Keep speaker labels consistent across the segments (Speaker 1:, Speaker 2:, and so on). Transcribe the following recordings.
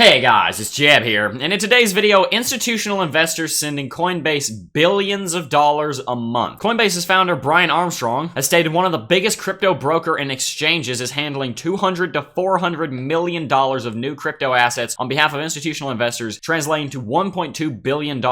Speaker 1: Hey guys, it's Jeb here, and in today's video, institutional investors sending Coinbase billions of dollars a month. Coinbase's founder, Brian Armstrong, has stated one of the biggest crypto broker and exchanges is handling $200 to $400 million of new crypto assets on behalf of institutional investors, translating to $1.2 billion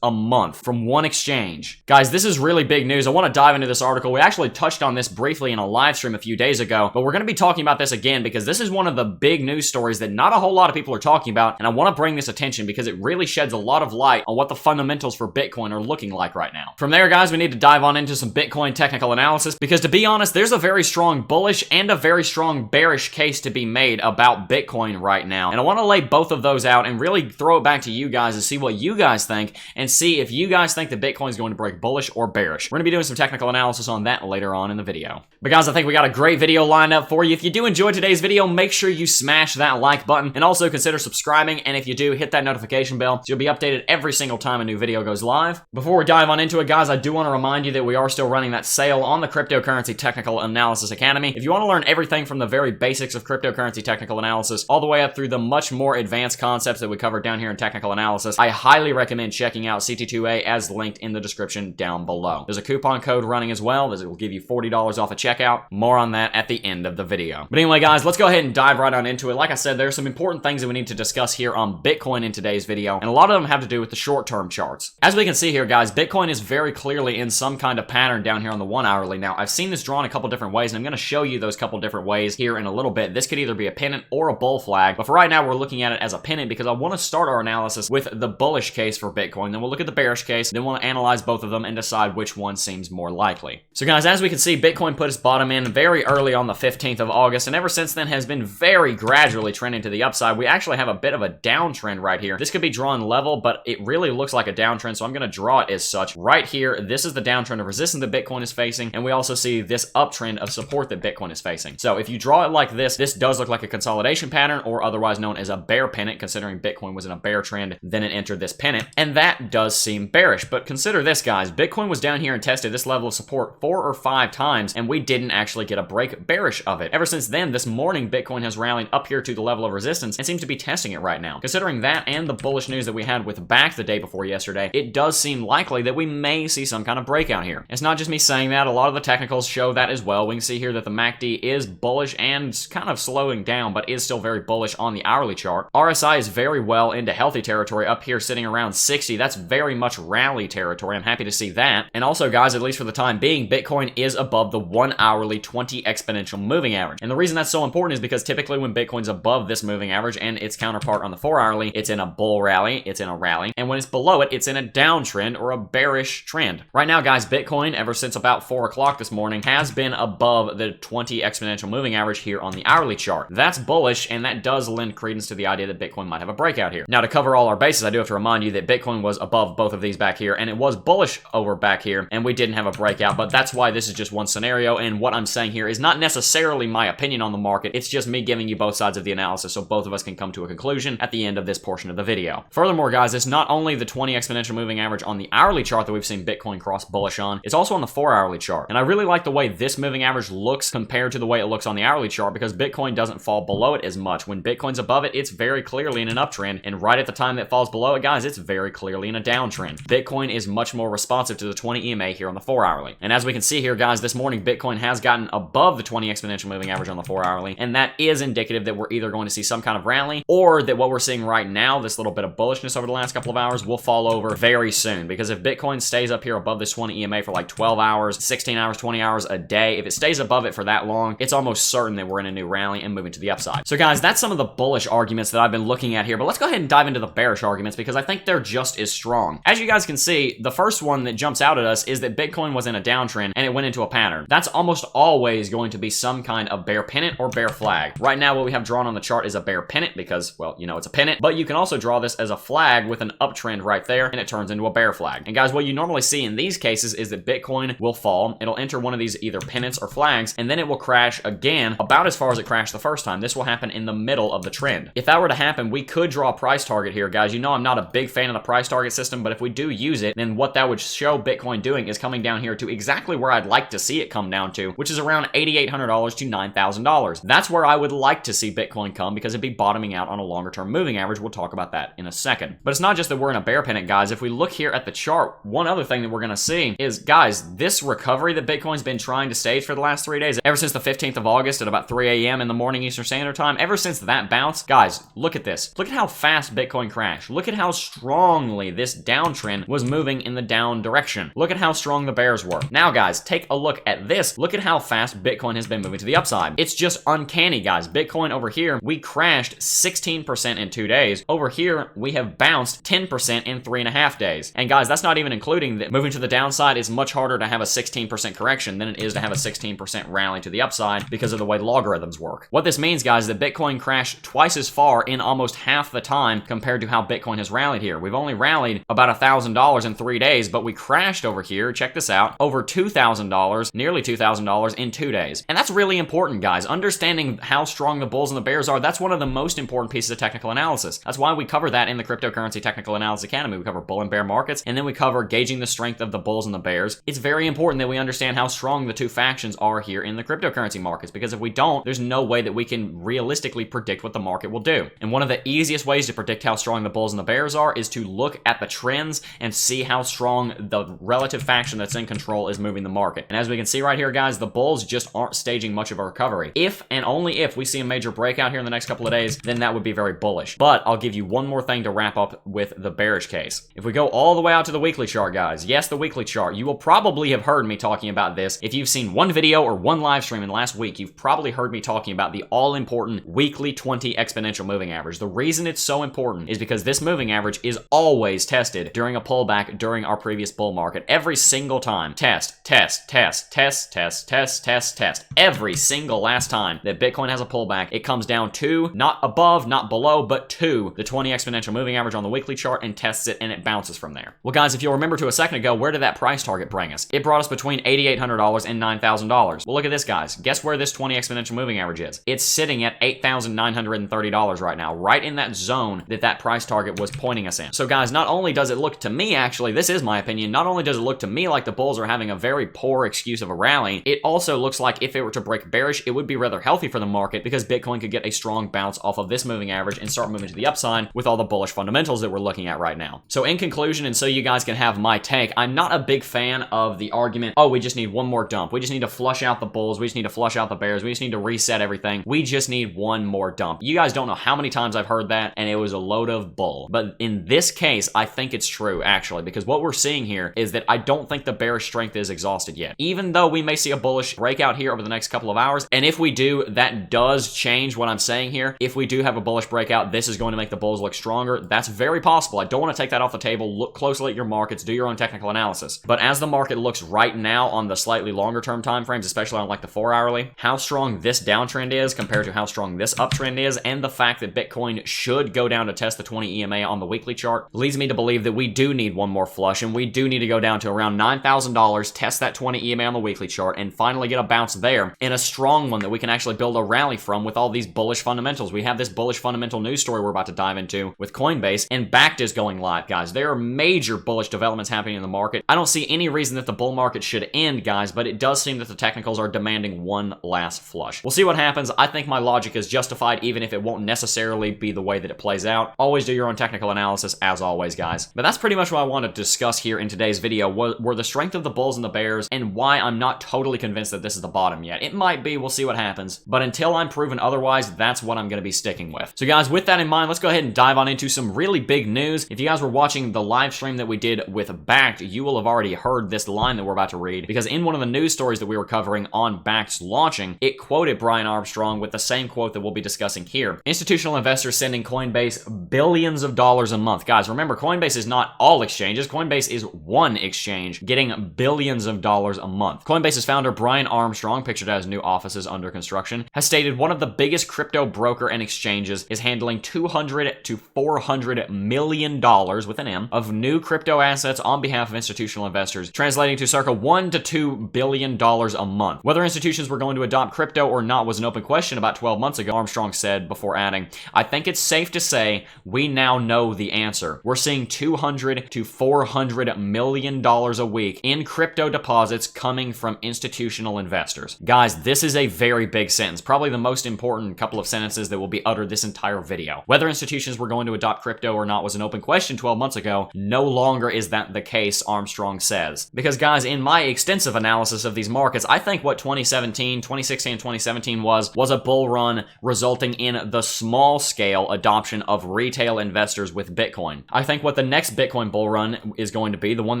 Speaker 1: a month from one exchange. Guys, this is really big news. I want to dive into this article. We actually touched on this briefly in a live stream a few days ago, but we're going to be talking about this again because this is one of the big news stories that not a whole lot of people are talking about, and I want to bring this attention because it really sheds a lot of light on what the fundamentals for Bitcoin are looking like right now. From there, guys, we need to dive on into some Bitcoin technical analysis because, to be honest, there's a very strong bullish and a very strong bearish case to be made about Bitcoin right now, and I want to lay both of those out and really throw it back to you guys to see what you guys think and see if you guys think that Bitcoin is going to break bullish or bearish. We're going to be doing some technical analysis on that later on in the video. But guys, I think we got a great video lined up for you. If you do enjoy today's video, make sure you smash that like button and also consider subscribing, and if you do, hit that notification bell so you'll be updated every single time a new video goes live. Before we dive on into it, guys, I do want to remind you that we are still running that sale on the Cryptocurrency Technical Analysis Academy. If you want to learn everything from the very basics of cryptocurrency technical analysis all the way up through the much more advanced concepts that we cover down here in technical analysis, I highly recommend checking out CT2A as linked in the description down below. There's a coupon code running as well that will give you $40 off a checkout. More on that at the end of the video. But anyway, guys, let's go ahead and dive right on into it. Like I said, there are some important things that we need to discuss here on Bitcoin in today's video, and a lot of them have to do with the short-term charts. As we can see here, guys, Bitcoin is very clearly in some kind of pattern down here on the 1 hourly. Now, I've seen this drawn a couple different ways, and I'm going to show you those couple different ways here in a little bit. This could either be a pennant or a bull flag, but for right now, we're looking at it as a pennant because I want to start our analysis with the bullish case for Bitcoin. Then we'll look at the bearish case, then we'll analyze both of them and decide which one seems more likely. So, guys, as we can see, Bitcoin put its bottom in very early on the 15th of August, and ever since then has been very gradually trending to the upside. We actually have a bit of a downtrend right here. This could be drawn level, but it really looks like a downtrend, so I'm going to draw it as such. Right here, this is the downtrend of resistance that Bitcoin is facing, and we also see this uptrend of support that Bitcoin is facing. So if you draw it like this does look like a consolidation pattern, or otherwise known as a bear pennant, considering Bitcoin was in a bear trend, then it entered this pennant, and that does seem bearish. But consider this, guys. Bitcoin was down here and tested this level of support 4 or 5 times, and we didn't actually get a break bearish of it. Ever since then, this morning, Bitcoin has rallied up here to the level of resistance and seems to be testing it right now. Considering that and the bullish news that we had with back the day before yesterday, it does seem likely that we may see some kind of breakout here. It's not just me saying that. A lot of the technicals show that as well. We can see here that the MACD is bullish and kind of slowing down, but is still very bullish on the hourly chart. RSI is very well into healthy territory up here sitting around 60. That's very much rally territory. I'm happy to see that. And also, guys, at least for the time being, Bitcoin is above the 1 hourly 20 exponential moving average. And the reason that's so important is because typically when Bitcoin's above this moving average and its counterpart on the 4 hourly, it's in a bull rally, it's in a rally, and when it's below it, it's in a downtrend or a bearish trend. Right now, guys, Bitcoin, ever since about 4 o'clock this morning, has been above the 20 exponential moving average here on the hourly chart. That's bullish, and that does lend credence to the idea that Bitcoin might have a breakout here. Now, to cover all our bases, I do have to remind you that Bitcoin was above both of these back here, and it was bullish over back here, and we didn't have a breakout, but that's why this is just one scenario, and what I'm saying here is not necessarily my opinion on the market. It's just me giving you both sides of the analysis so both of us can come to a conclusion at the end of this portion of the video. Furthermore, guys, it's not only the 20 exponential moving average on the hourly chart that we've seen Bitcoin cross bullish on, it's also on the 4 hourly chart. And I really like the way this moving average looks compared to the way it looks on the hourly chart because Bitcoin doesn't fall below it as much. When Bitcoin's above it, it's very clearly in an uptrend, and right at the time that it falls below it, guys, it's very clearly in a downtrend. Bitcoin is much more responsive to the 20 EMA here on the 4 hourly. And as we can see here, guys, this morning Bitcoin has gotten above the 20 exponential moving average on the 4 hourly, and that is indicative that we're either going to see some kind of rally or that what we're seeing right now, this little bit of bullishness over the last couple of hours, will fall over very soon. Because if Bitcoin stays up here above this 20 EMA for like 12 hours, 16 hours, 20 hours a day, if it stays above it for that long, it's almost certain that we're in a new rally and moving to the upside. So guys, that's some of the bullish arguments that I've been looking at here, but let's go ahead and dive into the bearish arguments because I think they're just as strong. As you guys can see, the first one that jumps out at us is that Bitcoin was in a downtrend and it went into a pattern. That's almost always going to be some kind of bear pennant or bear flag. Right now, what we have drawn on the chart is a bear pennant because, well, you know, it's a pennant, but you can also draw this as a flag with an uptrend right there and it turns into a bear flag. And guys, what you normally see in these cases is that Bitcoin will fall, it'll enter one of these either pennants or flags, and then it will crash again about as far as it crashed the first time. This will happen in the middle of the trend. If that were to happen, we could draw a price target here, guys. You know I'm not a big fan of the price target system, but if we do use it, then what that would show Bitcoin doing is coming down here to exactly where I'd like to see it come down to, which is around $8,800 to $9,000. That's where I would like to see Bitcoin come because it'd be bottoming out on a longer term moving average. We'll talk about that in a second. But it's not just that we're in a bear pennant, guys. If we look here at the chart, one other thing that we're going to see is, guys, this recovery that Bitcoin's been trying to stage for the last 3 days, ever since the 15th of August at about 3 a.m. in the morning Eastern Standard Time, ever since that bounce, guys, look at this. Look at how fast Bitcoin crashed. Look at how strongly this downtrend was moving in the down direction. Look at how strong the bears were. Now, guys, take a look at this. Look at how fast Bitcoin has been moving to the upside. It's just uncanny, guys. Bitcoin over here, we crashed 16% in 2 days. Over here, we have bounced 10% in 3.5 days. And guys, that's not even including that moving to the downside is much harder to have a 16% correction than it is to have a 16% rally to the upside because of the way logarithms work. What this means, guys, is that Bitcoin crashed twice as far in almost half the time compared to how Bitcoin has rallied here. We've only rallied about $1,000 in 3 days, but we crashed over here, check this out, over $2,000, nearly $2,000 in 2 days. And that's really important, guys. Understanding how strong the bulls and the bears are, that's one of the most important pieces of technical analysis. That's why we cover that in the Cryptocurrency Technical Analysis Academy. We cover bull and bear markets, and then we cover gauging the strength of the bulls and the bears. It's very important that we understand how strong the two factions are here in the cryptocurrency markets, because if we don't, there's no way that we can realistically predict what the market will do. And one of the easiest ways to predict how strong the bulls and the bears are is to look at the trends and see how strong the relative faction that's in control is moving the market. And as we can see right here, guys, the bulls just aren't staging much of a recovery. If and only if we see a major breakout here in the next couple of days, then that would be very bullish. But I'll give you one more thing to wrap up with the bearish case. If we go all the way out to the weekly chart, guys, yes, the weekly chart, you will probably have heard me talking about this. If you've seen one video or one live stream in the last week, you've probably heard me talking about the all-important weekly 20 exponential moving average. The reason it's so important is because this moving average is always tested during a pullback during our previous bull market. Every single time. Test, test, test, test, test, test, test, test. Every single last time that Bitcoin has a pullback, it comes down to, not above, not below, but to the 20 exponential moving average on the weekly chart and tests it, and it bounces from there. Well, guys, if you'll remember to a second ago, where did that price target bring us? It brought us between $8,800 and $9,000. Well, look at this, guys. Guess where this 20 exponential moving average is? It's sitting at $8,930 right now, right in that zone that price target was pointing us in. So, guys, not only does it look to me, actually, this is my opinion, not only does it look to me like the bulls are having a very poor excuse of a rally, it also looks like if it were to break bearish, it would be rather healthy for the market because Bitcoin could get a strong bounce off of this moving average and start moving to the upside with all the bullish fundamentals that we're looking at right now. So in conclusion, and so you guys can have my take, I'm not a big fan of the argument, oh, we just need one more dump. We just need to flush out the bulls. We just need to flush out the bears. We just need to reset everything. We just need one more dump. You guys don't know how many times I've heard that, and it was a load of bull. But in this case, I think it's true, actually, because what we're seeing here is that I don't think the bearish strength is exhausted yet. Even though we may see a bullish breakout here over the next couple of hours, and if we do, that does change what I'm saying here. If we do have a bullish breakout, this is going to make the bulls look stronger. That's very possible. I don't want to take that off the table. Look closely at your markets, do your own technical analysis. But as the market looks right now on the slightly longer term time frames, especially on like the 4-hourly, how strong this downtrend is compared to how strong this uptrend is, and the fact that Bitcoin should go down to test the 20 EMA on the weekly chart, leads me to believe that we do need one more flush, and we do need to go down to around $9,000, test that 20 EMA on the weekly chart, and finally get a bounce there, and a strong one that we can actually build a rally from with all these bullish fundamentals. We have this bullish fundamental news story we're about to dive into with Coinbase, and Bakkt is going live, guys. There are major bullish developments happening in the market. I don't see any reason that the bull market should end, guys, but it does seem that the technicals are demanding one last flush. We'll see what happens. I think my logic is justified, even if it won't necessarily be the way that it plays out. Always do your own technical analysis, as always, guys. But that's pretty much what I want to discuss here in today's video, were the strength of the bulls and the bears, and why I'm not totally convinced that this is the bottom yet. It might be, we'll see what happens. But until I'm proven otherwise, that's what I'm going to be sticking with. So guys, with that in mind, let's go ahead and dive on into some really big news. If you guys were watching the live stream that we did with Bakkt, you will have already heard this line that we're about to read, because in one of the news stories that we were covering on Bakkt's launching, it quoted Brian Armstrong with the same quote that we'll be discussing here. Institutional investors sending Coinbase billions of dollars a month. Guys, remember, Coinbase is not all exchanges. Coinbase is one exchange getting billions of dollars a month. Coinbase's founder, Brian Armstrong, pictured as new offices under construction, has stated one of the biggest crypto broker and exchanges is handling $200 to $400 million with an M of new crypto assets on behalf of institutional investors, translating to circa $1 to $2 billion a month. Whether institutions were going to adopt crypto or not was an open question about 12 months ago, Armstrong said, before adding, I think it's safe to say we now know the answer. We're seeing $200 to $400 million a week in crypto deposits coming from institutional investors. Guys, this is a very big sentence, probably the most important couple of sentences that will be uttered this entire video. Whether institutions were going to adopt crypto or not was an open question 12 months ago. No longer is that the case, Armstrong says. Because guys, in my extensive analysis of these markets, I think what 2016, 2017 was a bull run resulting in the small scale adoption of retail investors with Bitcoin. I think what the next Bitcoin bull run is going to be, the one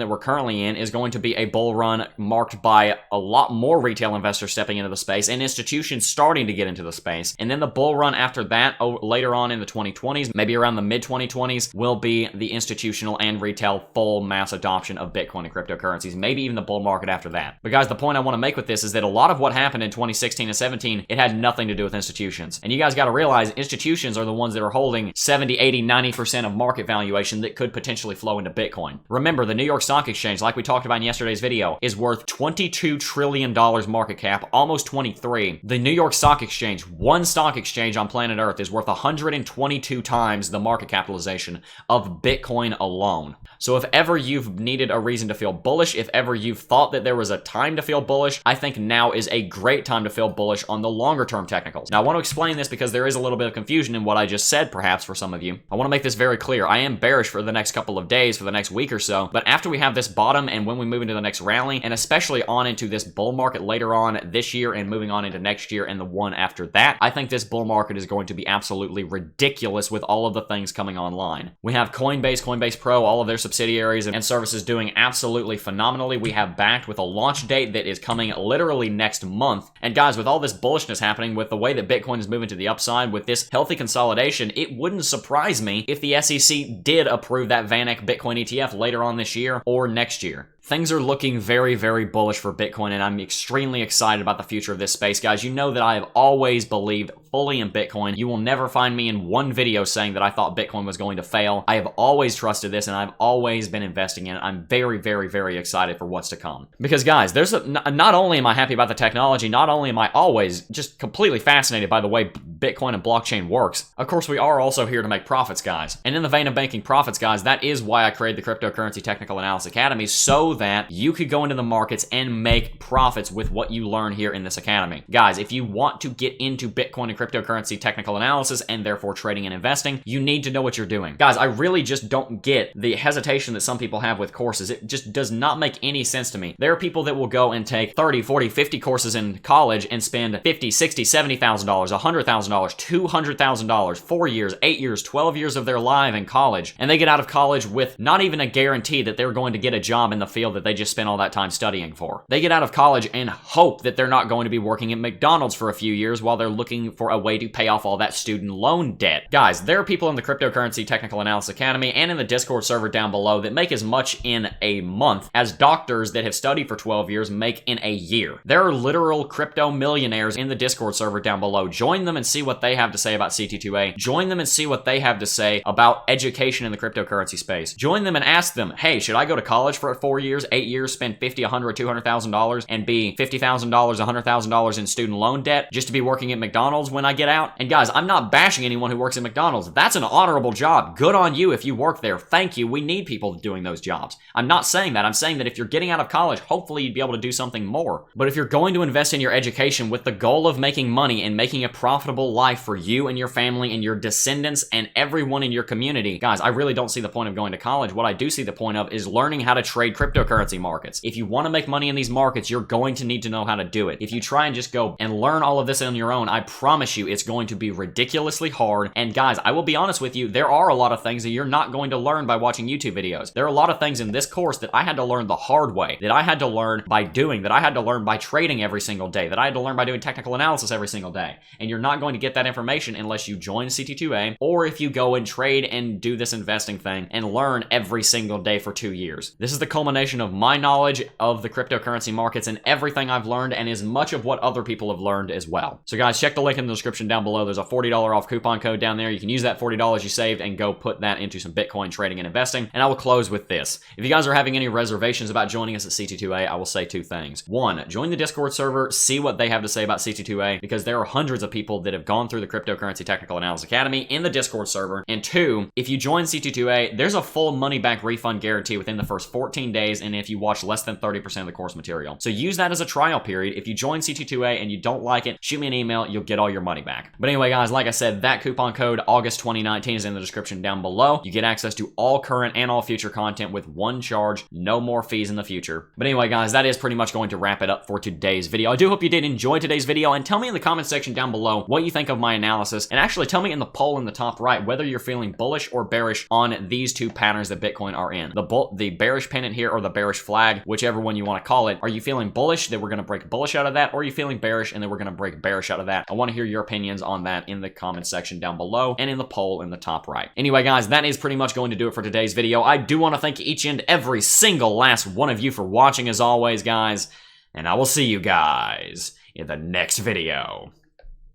Speaker 1: that we're currently in, is going to be a bull run marked by a lot more retail investors stepping into the space and institutions starting to get into the space. And then the bull run after that, later on in the 2020s, maybe around the mid 2020s, will be the institutional and retail full mass adoption of Bitcoin and cryptocurrencies, maybe even the bull market after that. But guys, the point I want to make with this is that a lot of what happened in 2016 and 17, it had nothing to do with institutions. And you guys got to realize institutions are the ones that are holding 70, 80, 90% of market valuation that could potentially flow into Bitcoin. Remember, the New York Stock Exchange, like we talked about in yesterday's video, is worth $22 trillion market cap, almost 23. The New York Stock Exchange, one stock exchange on planet Earth, is worth 122 times the market capitalization of Bitcoin alone. So if ever you've needed a reason to feel bullish, if ever you've thought that there was a time to feel bullish, I think now is a great time to feel bullish on the longer term technicals. Now I want to explain this because there is a little bit of confusion in what I just said, perhaps for some of you. I want to make this very clear. I am bearish for the next couple of days, for the next week or so, but after we have this bottom and when we move into the next rally, and especially on into this bull market later on this year and moving on into next year and the one after that, I think this bull market is going to be absolutely ridiculous with all of the things coming online. We have Coinbase, Coinbase Pro, all of their subsidiaries and services doing absolutely phenomenally. We have backed with a launch date that is coming literally next month. And guys, with all this bullishness happening, with the way that Bitcoin is moving to the upside, with this healthy consolidation, it wouldn't surprise me if the SEC did approve that VanEck Bitcoin ETF later on this year or next year. Things are looking very, very bullish for Bitcoin, and I'm extremely excited about the future of this space. Guys, you know that I have always believed fully in Bitcoin. You will never find me in one video saying that I thought Bitcoin was going to fail. I have always trusted this, and I've always been investing in it. I'm very, very, very excited for what's to come. Because, guys, not only am I happy about the technology, not only am I always just completely fascinated by the way Bitcoin and blockchain works, of course, we are also here to make profits, guys. And in the vein of making profits, guys, that is why I created the Cryptocurrency Technical Analysis Academy, so that you could go into the markets and make profits with what you learn here in this academy. Guys, if you want to get into Bitcoin and cryptocurrency technical analysis and therefore trading and investing, you need to know what you're doing. Guys, I really just don't get the hesitation that some people have with courses. It just does not make any sense to me. There are people that will go and take 30, 40, 50 courses in college and spend $50, $60, $70,000, $100,000, $200,000, 4 years, 8 years, 12 years of their life in college, and they get out of college with not even a guarantee that they're going to get a job in the field that they just spent all that time studying for. They get out of college and hope that they're not going to be working at McDonald's for a few years while they're looking for a way to pay off all that student loan debt. Guys, there are people in the Cryptocurrency Technical Analysis Academy and in the Discord server down below that make as much in a month as doctors that have studied for 12 years make in a year. There are literal crypto millionaires in the Discord server down below. Join them and see what they have to say about CT2A. Join them and see what they have to say about education in the cryptocurrency space. Join them and ask them, hey, should I go to college for 4 years, 8 years, spend $50, $100, $200,000 and be $50,000, $100,000 in student loan debt just to be working at McDonald's when I get out? And guys, I'm not bashing anyone who works at McDonald's. That's an honorable job. Good on you if you work there. Thank you. We need people doing those jobs. I'm not saying that. I'm saying that if you're getting out of college, hopefully you'd be able to do something more. But if you're going to invest in your education with the goal of making money and making a profitable life for you and your family and your descendants and everyone in your community, guys, I really don't see the point of going to college. What I do see the point of is learning how to trade cryptocurrency markets. If you want to make money in these markets, you're going to need to know how to do it. If you try and just go and learn all of this on your own, I promise you it's going to be ridiculously hard. And guys, I will be honest with you, there are a lot of things that you're not going to learn by watching YouTube videos. There are a lot of things in this course that I had to learn the hard way, that I had to learn by doing, that I had to learn by trading every single day, that I had to learn by doing technical analysis every single day. And you're not going to get that information unless you join CT2A or if you go and trade and do this investing thing and learn every single day for 2 years. This is the culmination of my knowledge of the cryptocurrency markets and everything I've learned and as much of what other people have learned as well. So guys, check the link in the description down below. There's a $40 off coupon code down there. You can use that $40 you saved and go put that into some Bitcoin trading and investing. And I will close with this. If you guys are having any reservations about joining us at CT2A, I will say 2 things. 1, join the Discord server, see what they have to say about CT2A, because there are hundreds of people that have gone through the Cryptocurrency Technical Analysis Academy in the Discord server. And 2, if you join CT2A, there's a full money back refund guarantee within the first 14 days and if you watch less than 30% of the course material. So use that as a trial period. If you join CT2A and you don't like it, shoot me an email. You'll get all your your money back. But anyway, guys, like I said, that coupon code August 2019 is in the description down below. You get access to all current and all future content with one charge, no more fees in the future. But anyway, guys, that is pretty much going to wrap it up for today's video. I do hope you did enjoy today's video, and tell me in the comment section down below what you think of my analysis, and actually tell me in the poll in the top right whether you're feeling bullish or bearish on these two patterns that Bitcoin are in. The bearish pennant here, or the bearish flag, whichever one you want to call it. Are you feeling bullish that we're going to break bullish out of that, or are you feeling bearish and that we're going to break bearish out of that? I want to hear your opinions on that in the comment section down below and in the poll in the top right. Anyway, guys, that is pretty much going to do it for today's video. I do want to thank each and every single last one of you for watching as always, guys, and I will see you guys in the next video.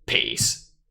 Speaker 1: Peace.